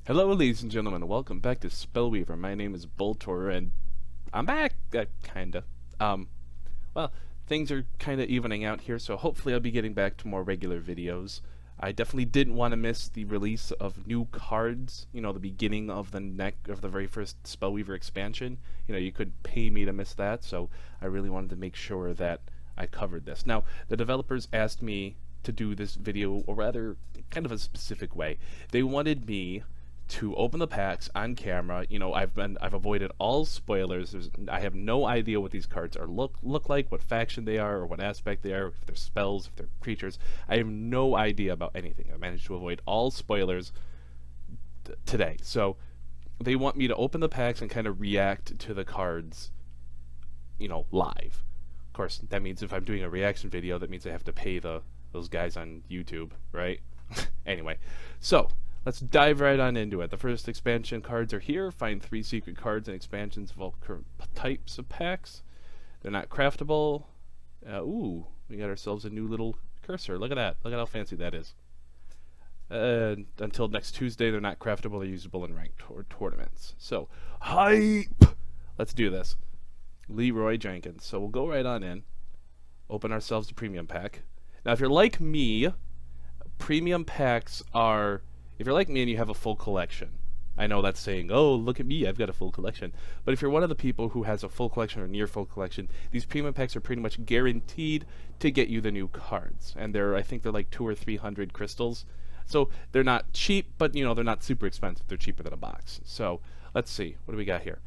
Hello, ladies and gentlemen. Welcome back to Spellweaver. My name is Boltor, and I'm back. Kinda. Well, things are kinda evening out here, so hopefully I'll be getting back to more regular videos. I definitely didn't want to miss the release of new cards. You know, the beginning of the very first Spellweaver expansion. You know, you could pay me to miss that, so I really wanted to make sure that I covered this. Now, the developers asked me to do this video, or rather, kind of a specific way. They wanted me to open the packs on camera. You know, I've avoided all spoilers. I have no idea what these cards are look like, what faction they are, or what aspect they are, if they're spells, if they're creatures. I have no idea about anything. I managed to avoid all spoilers today. So they want me to open the packs and kind of react to the cards, you know, live. Of course, that means if I'm doing a reaction video, that means I have to pay those guys on YouTube, right? Anyway, so let's dive right on into it. The first expansion cards are here. Find 3 secret cards and expansions of all current types of packs. They're not craftable. Ooh, we got ourselves a new little cursor. Look at that. Look at how fancy that is. Until next Tuesday, they're not craftable. They're usable in ranked tournaments. So, hype! Let's do this. Leroy Jenkins. So we'll go right on in. Open ourselves a premium pack. Now, if you're like me, premium packs are... If you're like me and you have a full collection, I know that's saying, oh, look at me, I've got a full collection. But if you're one of the people who has a full collection or near full collection, these premium packs are pretty much guaranteed to get you the new cards. And I think they're like 200 or 300 crystals. So they're not cheap, but you know, they're not super expensive. They're cheaper than a box. So let's see, what do we got here?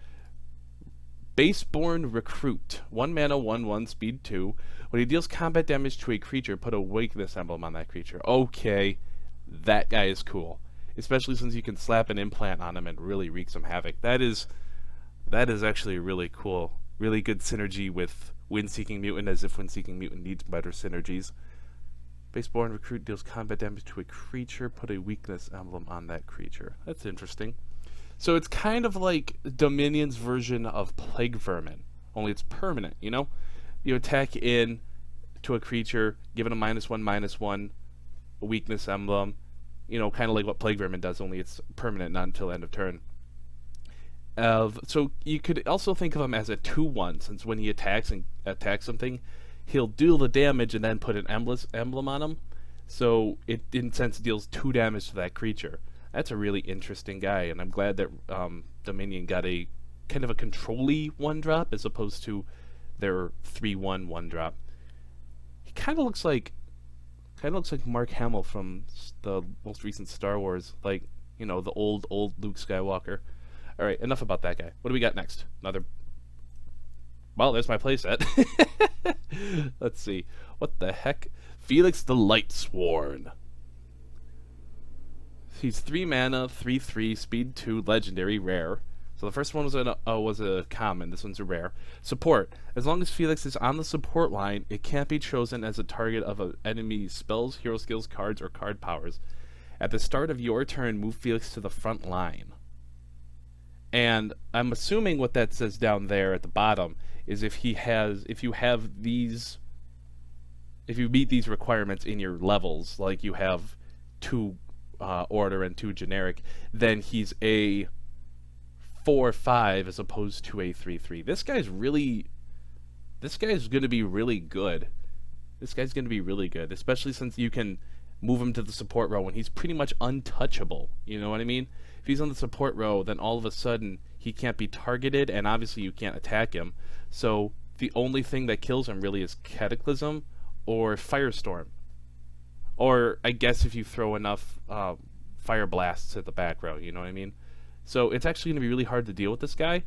Baseborn Recruit. 1 mana, 1/1, speed 2. When he deals combat damage to a creature, put a weakness emblem on that creature. Okay. That guy is cool, especially since you can slap an implant on him and really wreak some havoc. That is actually really cool. Really good synergy with Wind-Seeking Mutant, as if Wind-Seeking Mutant needs better synergies. Baseborn Recruit deals combat damage to a creature, put a weakness emblem on that creature. That's interesting. So it's kind of like Dominion's version of Plague Vermin, only it's permanent, you know? You attack in to a creature, give it a -1/-1, a weakness emblem, you know, kind of like what Plague Vermin does, only it's permanent, not until end of turn. So you could also think of him as a 2/1, since when he attacks something, he'll deal the damage and then put an emblem on him. So it, in a sense, deals 2 damage to that creature. That's a really interesting guy, and I'm glad that Dominion got a kind of a control-y 1-drop as opposed to their 3/1 1-drop. He kind of looks like Mark Hamill from the most recent Star Wars, like, you know, the old Luke Skywalker. Alright, enough about that guy. What do we got next? Another... Well, there's my playset. Let's see. What the heck? Felix the Lightsworn. He's 3 mana, 3/3, speed 2, legendary, rare. So the first one was a common, this one's a rare. Support. As long as Felix is on the support line, it can't be chosen as a target of an enemy's spells, hero skills, cards, or card powers. At the start of your turn, move Felix to the front line. And I'm assuming what that says down there at the bottom is if you meet these requirements in your levels, like you have 2 order and 2 generic, then he's a 4/5 as opposed to a 3/3. This guy's going to be really good. This guy's going to be really good, especially since you can move him to the support row and he's pretty much untouchable. You know what I mean? If he's on the support row, then all of a sudden he can't be targeted, and obviously you can't attack him. So the only thing that kills him really is Cataclysm or Firestorm. Or I guess if you throw enough Fire Blasts at the back row, you know what I mean? So it's actually going to be really hard to deal with this guy.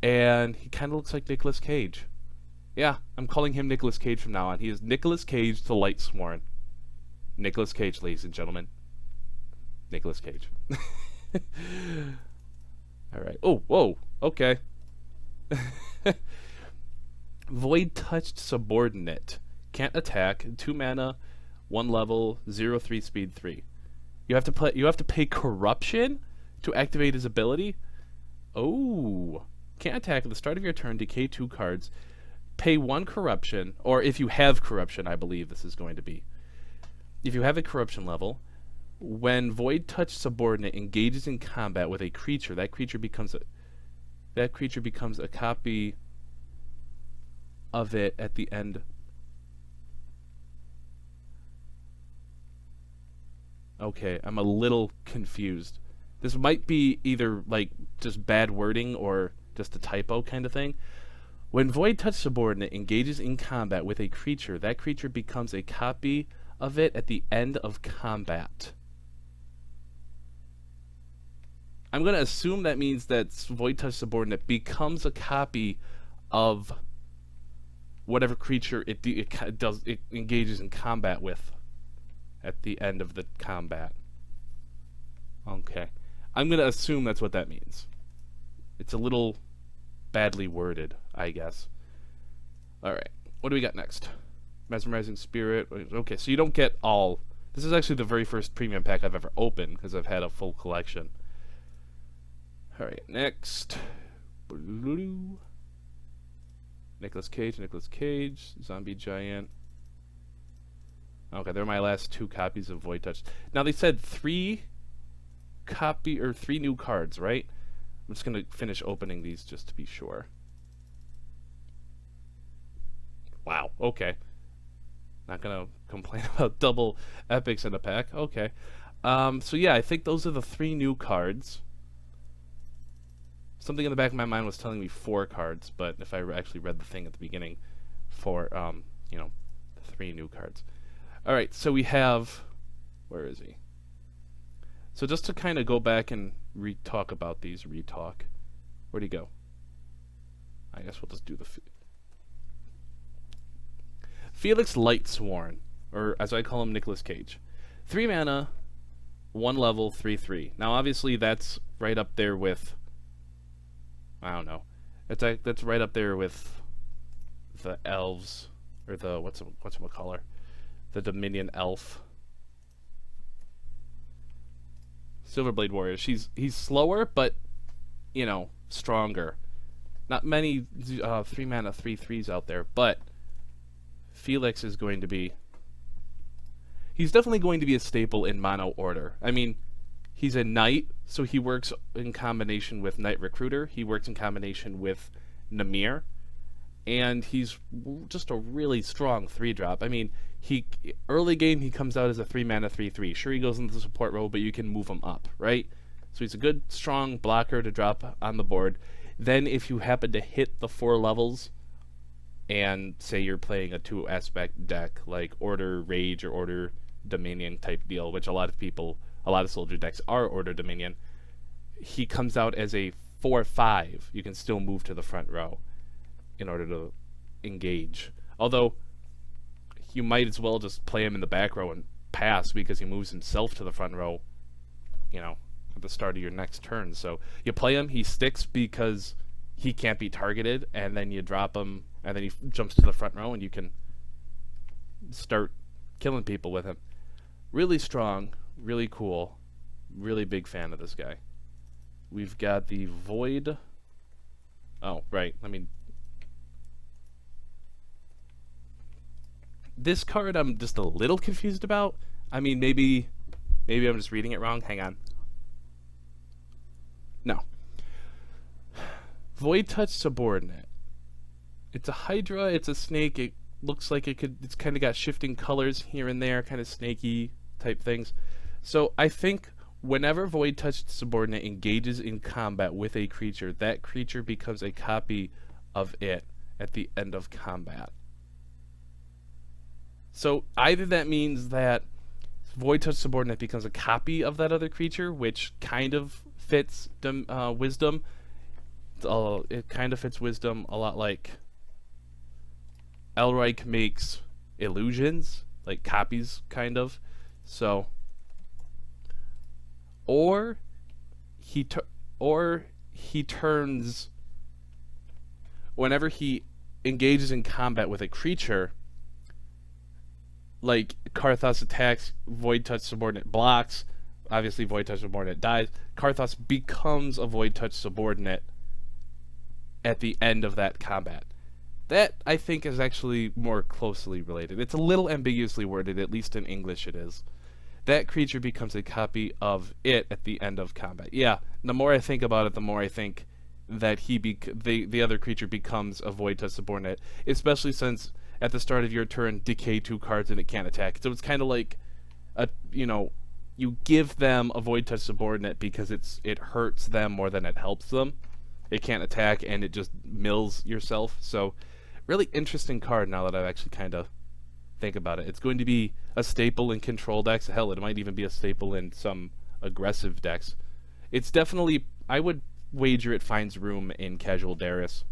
And he kind of looks like Nicolas Cage. Yeah, I'm calling him Nicolas Cage from now on. He is Nicolas Cage the Lightsworn. Nicolas Cage, ladies and gentlemen. Nicolas Cage. Alright. Oh, whoa. Okay. Void Touched Subordinate. Can't attack. 2 mana, 1 level, 0/3, speed 3. You have to pay corruption to activate his ability? Oh. Can't attack at the start of your turn, decay 2 cards, pay 1 corruption, or if you have corruption, I believe this is going to be. If you have a corruption level, When Void Touch Subordinate engages in combat with a creature, that creature becomes a copy of it at the end. Okay, I'm a little confused. This might be either like just bad wording or just a typo kind of thing. When Void Touch Subordinate engages in combat with a creature, that creature becomes a copy of it at the end of combat. I'm going to assume that means that Void Touch Subordinate becomes a copy of whatever creature it engages in combat with at the end of the combat. Okay. I'm going to assume that's what that means. It's a little badly worded, I guess. Alright. What do we got next? Mesmerizing Spirit. Okay, so you don't get all... This is actually the very first premium pack I've ever opened, because I've had a full collection. Alright, next. Nicolas Cage, Zombie Giant. Okay, they're my last 2 copies of Void Touch. Now they said 3 new cards, right? I'm just gonna finish opening these just to be sure. Wow, okay. Not gonna complain about double epics in a pack. Okay. So yeah, I think those are the 3 new cards. Something in the back of my mind was telling me 4 cards, but if I actually read the thing at the beginning, 4, 3 new cards. Alright, so we have... Where is he? So just to kind of go back and talk about these, where'd he go? I guess we'll just do the... Felix Lightsworn, or as I call him, Nicolas Cage. 3 mana, 1 level, 3/3. Now obviously that's right up there with... I don't know. That's right up there with the elves, or the whatchamacallit, the Dominion elf, Silverblade Warrior. He's slower, but stronger. Not many 3 mana 3/3s out there, but Felix is going to be. He's definitely going to be a staple in mono order. I mean, he's a knight, so he works in combination with Knight Recruiter. He works in combination with Namir. And he's just a really strong 3-drop. I mean, early game he comes out as a 3 mana 3/3. Sure, he goes into the support role, but you can move him up, right? So he's a good, strong blocker to drop on the board. Then if you happen to hit the 4 levels, and say you're playing a 2-aspect deck, like Order Rage or Order Dominion type deal, which a lot of soldier decks are Order Dominion, he comes out as a 4/5. You can still move to the front row in order to engage. Although, you might as well just play him in the back row and pass, because he moves himself to the front row, at the start of your next turn. So you play him, he sticks because he can't be targeted, and then you drop him, and then he jumps to the front row, and you can start killing people with him. Really strong, really cool, really big fan of this guy. We've got the Void... Oh, right, this card I'm just a little confused about. I mean, maybe I'm just reading it wrong. Hang on. No. Void Touch Subordinate. It's a Hydra, it's a snake. It looks like it's kind of got shifting colors here and there, kind of snaky type things. So I think whenever Void Touch Subordinate engages in combat with a creature, that creature becomes a copy of it at the end of combat. So either that means that Void Touch Subordinate becomes a copy of that other creature, which kind of fits Wisdom. It kind of fits Wisdom a lot like Elric makes illusions, like copies, kind of. So, or he turns, whenever he engages in combat with a creature, like Karthos attacks, Void Touch Subordinate blocks, obviously Void Touch Subordinate dies, Karthos becomes a Void Touch Subordinate at the end of that combat. That, I think, is actually more closely related. It's a little ambiguously worded, at least in English it is. that creature becomes a copy of it at the end of combat. Yeah, the more I think about it, the more I think that the other creature becomes a void to subordinate, especially since at the start of your turn decay 2 cards and it can't attack. So it's kind of like you give them a void touch subordinate because it hurts them more than it helps them. It can't attack and it just mills yourself. So really interesting card now that I've actually kind of think about it. It's going to be a staple in control decks. Hell, it might even be a staple in some aggressive decks. It's definitely, I would wager it finds room in casual Darius,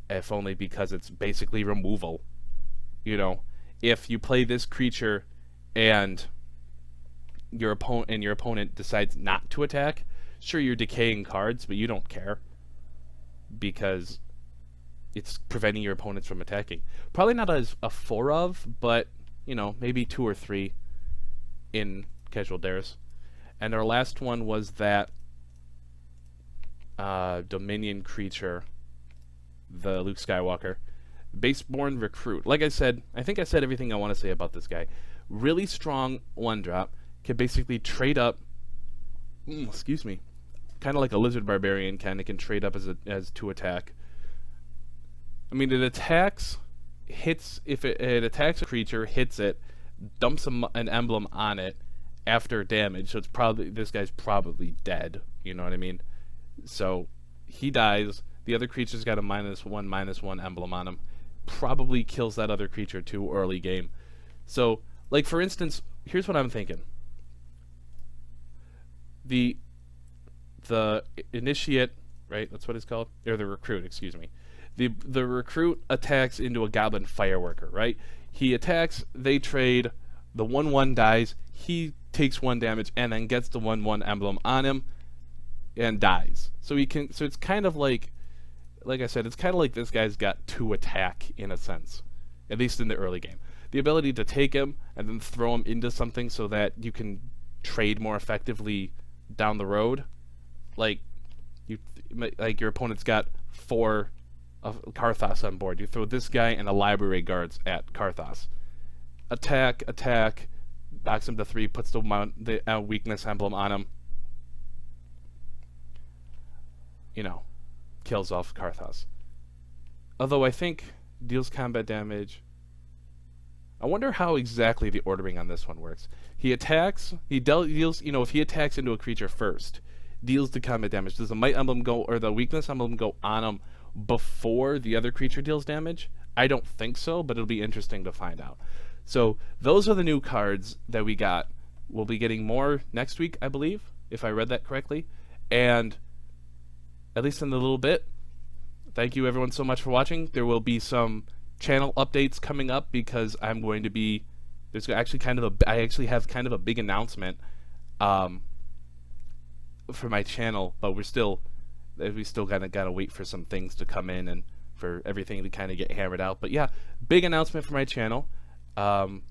if only because it's basically removal. You know, if you play this creature and your opponent decides not to attack, sure, you're decaying cards, but you don't care because it's preventing your opponents from attacking. Probably not as a 4 of, but you know, maybe 2 or 3 in casual Darius. And our last one was that Dominion creature, the Luke Skywalker, Baseborn Recruit. Like I said, I think I said everything I want to say about this guy. Really strong 1-drop, can basically trade up. Excuse me, kind of like a lizard barbarian, kind of can trade up as to attack. I mean, it attacks, hits if it attacks a creature, hits it, dumps an emblem on it after damage. So it's probably, this guy's probably dead. You know what I mean? So he dies. The other creature's got a -1/-1 emblem on him. Probably kills that other creature too early game. So, like for instance, here's what I'm thinking. The initiate, right? That's what it's called, or the recruit. Excuse me. The recruit attacks into a goblin fireworker, right? He attacks. They trade. The 1/1 dies. He takes 1 damage and then gets the 1/1 emblem on him and dies. So he can. So it's kind of like I said, it's kind of like this guy's got 2 attack in a sense, at least in the early game. The ability to take him and then throw him into something so that you can trade more effectively down the road. Like your opponent's got 4 of Karthos on board. You throw this guy and a library guards at Karthos. Attack, knocks him to 3, puts the weakness emblem on him. You know, kills off Karthos. Although I think deals combat damage. I wonder how exactly the ordering on this one works. He attacks, he deals, you know, if he attacks into a creature first, deals the combat damage. Does the might emblem go, or the weakness emblem go on him before the other creature deals damage? I don't think so, but it'll be interesting to find out. So those are the new cards that we got. We'll be getting more next week, I believe, if I read that correctly. And at least in a little bit. Thank you everyone so much for watching. There will be some channel updates coming up because I'm going to be, there's actually I actually have kind of a big announcement for my channel, but we still kind of gotta wait for some things to come in and for everything to kind of get hammered out. But yeah, big announcement for my channel, and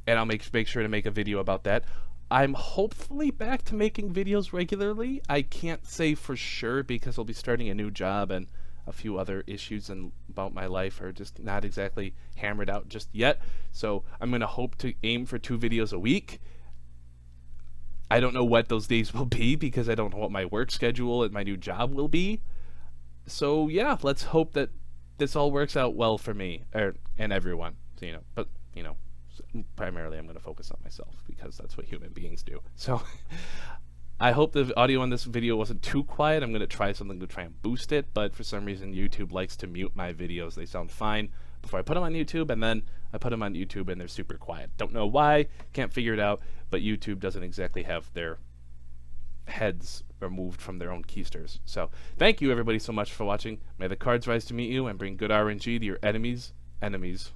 I'll make sure to make a video about that. I'm hopefully back to making videos regularly. I can't say for sure because I'll be starting a new job and a few other issues about my life are just not exactly hammered out just yet. So I'm going to hope to aim for 2 videos a week. I don't know what those days will be because I don't know what my work schedule at my new job will be. So yeah, let's hope that this all works out well for me and everyone. So, you know, but you know, primarily I'm going to focus on myself because that's what human beings do. So I hope the audio on this video wasn't too quiet. I'm going to try something to try and boost it, but for some reason YouTube likes to mute my videos. They sound fine before I put them on YouTube, and then I put them on YouTube and they're super quiet. Don't know why, can't figure it out, but YouTube doesn't exactly have their heads removed from their own keysters. So thank you everybody so much for watching. May the cards rise to meet you and bring good RNG to your enemies' enemies.